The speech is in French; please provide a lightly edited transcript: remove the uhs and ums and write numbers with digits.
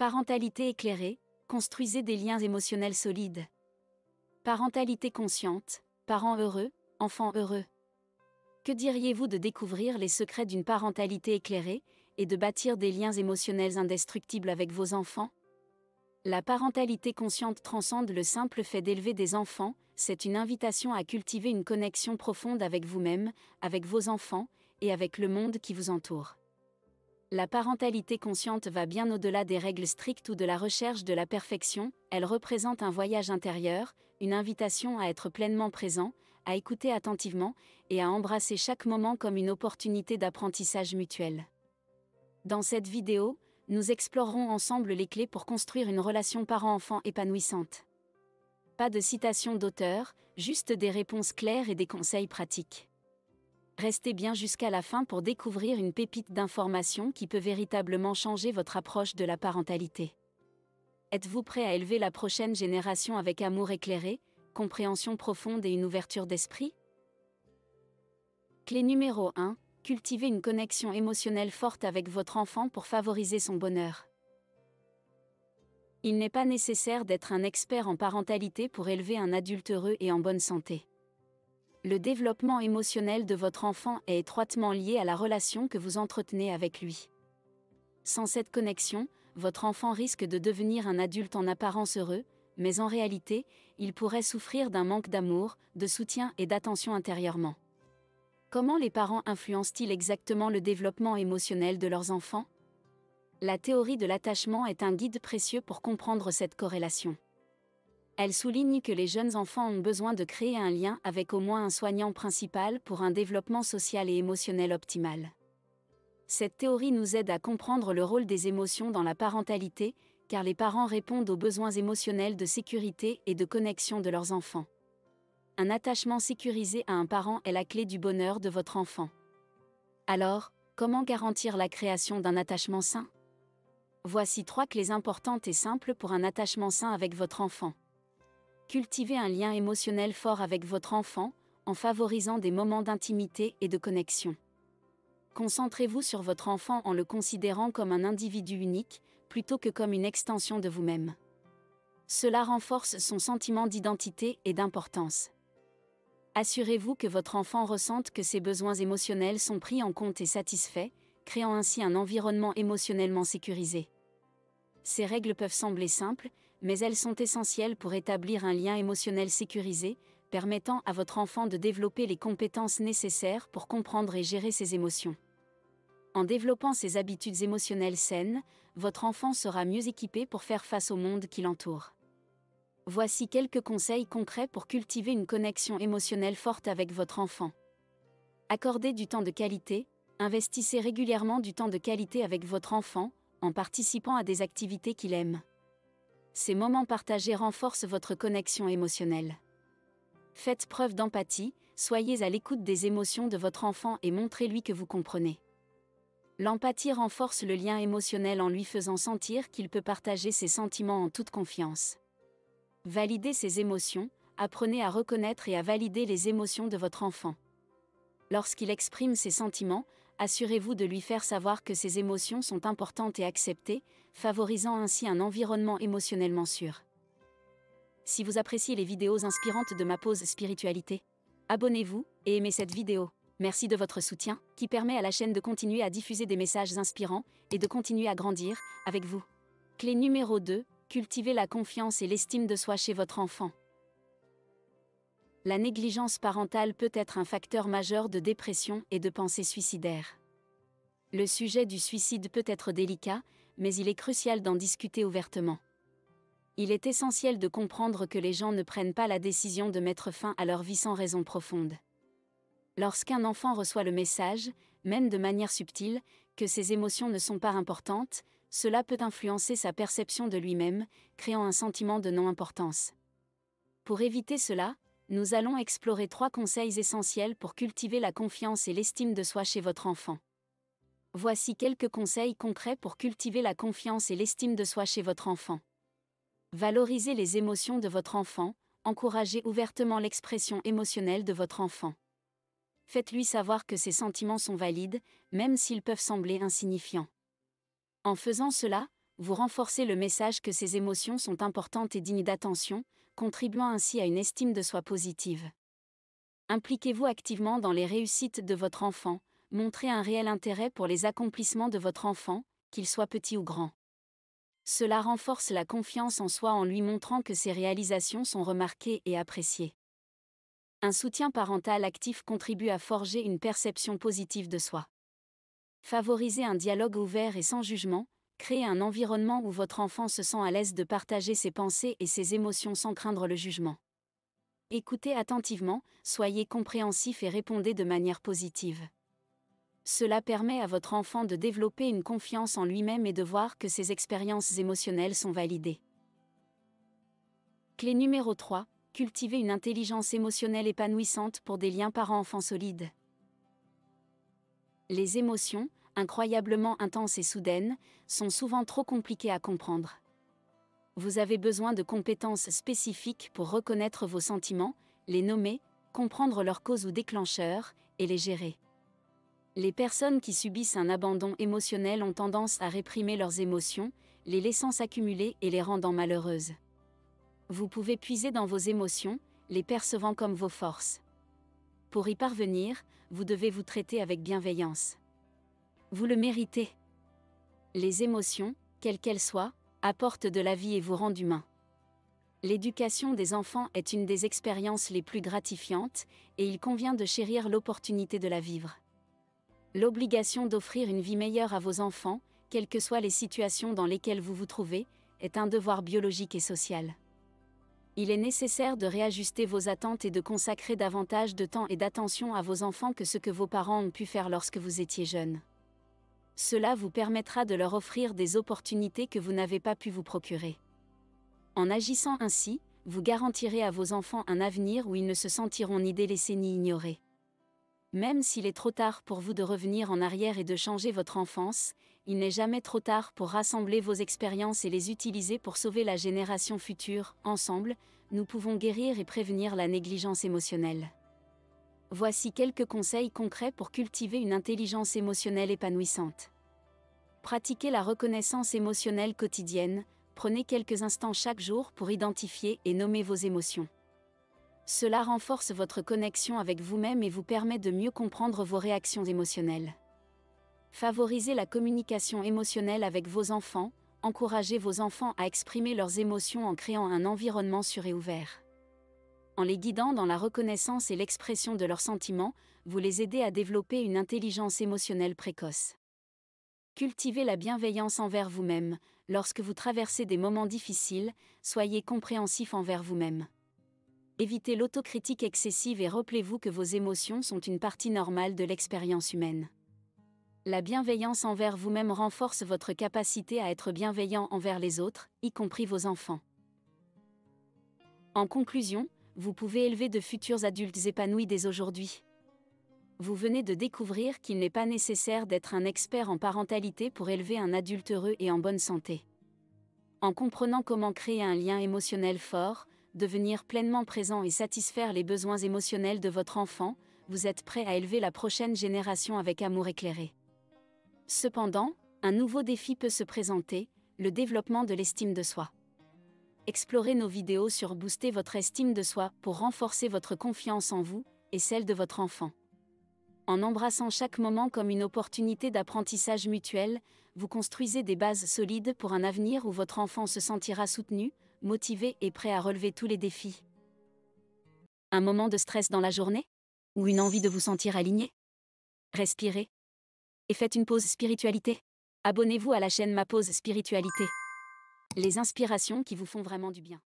Parentalité éclairée, construisez des liens émotionnels solides. Parentalité consciente, parents heureux, enfants heureux. Que diriez-vous de découvrir les secrets d'une parentalité éclairée, et de bâtir des liens émotionnels indestructibles avec vos enfants? La parentalité consciente transcende le simple fait d'élever des enfants, c'est une invitation à cultiver une connexion profonde avec vous-même, avec vos enfants, et avec le monde qui vous entoure. La parentalité consciente va bien au-delà des règles strictes ou de la recherche de la perfection, elle représente un voyage intérieur, une invitation à être pleinement présent, à écouter attentivement, et à embrasser chaque moment comme une opportunité d'apprentissage mutuel. Dans cette vidéo, nous explorerons ensemble les clés pour construire une relation parent-enfant épanouissante. Pas de citation d'auteur, juste des réponses claires et des conseils pratiques. Restez bien jusqu'à la fin pour découvrir une pépite d'information qui peut véritablement changer votre approche de la parentalité. Êtes-vous prêt à élever la prochaine génération avec amour éclairé, compréhension profonde et une ouverture d'esprit? Clé numéro 1. Cultivez une connexion émotionnelle forte avec votre enfant pour favoriser son bonheur. Il n'est pas nécessaire d'être un expert en parentalité pour élever un adulte heureux et en bonne santé. Le développement émotionnel de votre enfant est étroitement lié à la relation que vous entretenez avec lui. Sans cette connexion, votre enfant risque de devenir un adulte en apparence heureux, mais en réalité, il pourrait souffrir d'un manque d'amour, de soutien et d'attention intérieurement. Comment les parents influencent-ils exactement le développement émotionnel de leurs enfants? La théorie de l'attachement est un guide précieux pour comprendre cette corrélation. Elle souligne que les jeunes enfants ont besoin de créer un lien avec au moins un soignant principal pour un développement social et émotionnel optimal. Cette théorie nous aide à comprendre le rôle des émotions dans la parentalité, car les parents répondent aux besoins émotionnels de sécurité et de connexion de leurs enfants. Un attachement sécurisé à un parent est la clé du bonheur de votre enfant. Alors, comment garantir la création d'un attachement sain? Voici 3 clés importantes et simples pour un attachement sain avec votre enfant. Cultivez un lien émotionnel fort avec votre enfant, en favorisant des moments d'intimité et de connexion. Concentrez-vous sur votre enfant en le considérant comme un individu unique, plutôt que comme une extension de vous-même. Cela renforce son sentiment d'identité et d'importance. Assurez-vous que votre enfant ressente que ses besoins émotionnels sont pris en compte et satisfaits, créant ainsi un environnement émotionnellement sécurisé. Ces règles peuvent sembler simples, mais elles sont essentielles pour établir un lien émotionnel sécurisé, permettant à votre enfant de développer les compétences nécessaires pour comprendre et gérer ses émotions. En développant ses habitudes émotionnelles saines, votre enfant sera mieux équipé pour faire face au monde qui l'entoure. Voici quelques conseils concrets pour cultiver une connexion émotionnelle forte avec votre enfant. Accordez du temps de qualité, investissez régulièrement du temps de qualité avec votre enfant, en participant à des activités qu'il aime. Ces moments partagés renforcent votre connexion émotionnelle. Faites preuve d'empathie, soyez à l'écoute des émotions de votre enfant et montrez-lui que vous comprenez. L'empathie renforce le lien émotionnel en lui faisant sentir qu'il peut partager ses sentiments en toute confiance. Validez ses émotions, apprenez à reconnaître et à valider les émotions de votre enfant. Lorsqu'il exprime ses sentiments, assurez-vous de lui faire savoir que ses émotions sont importantes et acceptées, favorisant ainsi un environnement émotionnellement sûr. Si vous appréciez les vidéos inspirantes de ma pause spiritualité, abonnez-vous et aimez cette vidéo. Merci de votre soutien, qui permet à la chaîne de continuer à diffuser des messages inspirants et de continuer à grandir avec vous. Clé numéro 2, cultivez la confiance et l'estime de soi chez votre enfant. La négligence parentale peut être un facteur majeur de dépression et de pensées suicidaires. Le sujet du suicide peut être délicat, mais il est crucial d'en discuter ouvertement. Il est essentiel de comprendre que les gens ne prennent pas la décision de mettre fin à leur vie sans raison profonde. Lorsqu'un enfant reçoit le message, même de manière subtile, que ses émotions ne sont pas importantes, cela peut influencer sa perception de lui-même, créant un sentiment de non-importance. Pour éviter cela, nous allons explorer 3 conseils essentiels pour cultiver la confiance et l'estime de soi chez votre enfant. Voici quelques conseils concrets pour cultiver la confiance et l'estime de soi chez votre enfant. Valorisez les émotions de votre enfant, encouragez ouvertement l'expression émotionnelle de votre enfant. Faites-lui savoir que ses sentiments sont valides, même s'ils peuvent sembler insignifiants. En faisant cela, vous renforcez le message que ces émotions sont importantes et dignes d'attention, contribuant ainsi à une estime de soi positive. Impliquez-vous activement dans les réussites de votre enfant, montrez un réel intérêt pour les accomplissements de votre enfant, qu'il soit petit ou grand. Cela renforce la confiance en soi en lui montrant que ses réalisations sont remarquées et appréciées. Un soutien parental actif contribue à forger une perception positive de soi. Favorisez un dialogue ouvert et sans jugement, créez un environnement où votre enfant se sent à l'aise de partager ses pensées et ses émotions sans craindre le jugement. Écoutez attentivement, soyez compréhensif et répondez de manière positive. Cela permet à votre enfant de développer une confiance en lui-même et de voir que ses expériences émotionnelles sont validées. Clé numéro 3, cultivez une intelligence émotionnelle épanouissante pour des liens parents-enfants solides. Les émotions, incroyablement intenses et soudaines, sont souvent trop compliquées à comprendre. Vous avez besoin de compétences spécifiques pour reconnaître vos sentiments, les nommer, comprendre leurs causes ou déclencheurs, et les gérer. Les personnes qui subissent un abandon émotionnel ont tendance à réprimer leurs émotions, les laissant s'accumuler et les rendant malheureuses. Vous pouvez puiser dans vos émotions, les percevant comme vos forces. Pour y parvenir, vous devez vous traiter avec bienveillance. Vous le méritez. Les émotions, quelles qu'elles soient, apportent de la vie et vous rendent humain. L'éducation des enfants est une des expériences les plus gratifiantes, et il convient de chérir l'opportunité de la vivre. L'obligation d'offrir une vie meilleure à vos enfants, quelles que soient les situations dans lesquelles vous vous trouvez, est un devoir biologique et social. Il est nécessaire de réajuster vos attentes et de consacrer davantage de temps et d'attention à vos enfants que ce que vos parents ont pu faire lorsque vous étiez jeune. Cela vous permettra de leur offrir des opportunités que vous n'avez pas pu vous procurer. En agissant ainsi, vous garantirez à vos enfants un avenir où ils ne se sentiront ni délaissés ni ignorés. Même s'il est trop tard pour vous de revenir en arrière et de changer votre enfance, il n'est jamais trop tard pour rassembler vos expériences et les utiliser pour sauver la génération future. Ensemble, nous pouvons guérir et prévenir la négligence émotionnelle. Voici quelques conseils concrets pour cultiver une intelligence émotionnelle épanouissante. Pratiquez la reconnaissance émotionnelle quotidienne, prenez quelques instants chaque jour pour identifier et nommer vos émotions. Cela renforce votre connexion avec vous-même et vous permet de mieux comprendre vos réactions émotionnelles. Favorisez la communication émotionnelle avec vos enfants, encouragez vos enfants à exprimer leurs émotions en créant un environnement sûr et ouvert. En les guidant dans la reconnaissance et l'expression de leurs sentiments, vous les aidez à développer une intelligence émotionnelle précoce. Cultivez la bienveillance envers vous-même. Lorsque vous traversez des moments difficiles, soyez compréhensif envers vous-même. Évitez l'autocritique excessive et rappelez-vous que vos émotions sont une partie normale de l'expérience humaine. La bienveillance envers vous-même renforce votre capacité à être bienveillant envers les autres, y compris vos enfants. En conclusion, vous pouvez élever de futurs adultes épanouis dès aujourd'hui. Vous venez de découvrir qu'il n'est pas nécessaire d'être un expert en parentalité pour élever un adulte heureux et en bonne santé. En comprenant comment créer un lien émotionnel fort, devenir pleinement présent et satisfaire les besoins émotionnels de votre enfant, vous êtes prêt à élever la prochaine génération avec amour éclairé. Cependant, un nouveau défi peut se présenter, le développement de l'estime de soi. Explorez nos vidéos sur booster votre estime de soi pour renforcer votre confiance en vous et celle de votre enfant. En embrassant chaque moment comme une opportunité d'apprentissage mutuel, vous construisez des bases solides pour un avenir où votre enfant se sentira soutenu, motivé et prêt à relever tous les défis. Un moment de stress dans la journée? Ou une envie de vous sentir aligné? Respirez. Et faites une pause spiritualité. Abonnez-vous à la chaîne Ma Pause Spiritualité. Les inspirations qui vous font vraiment du bien.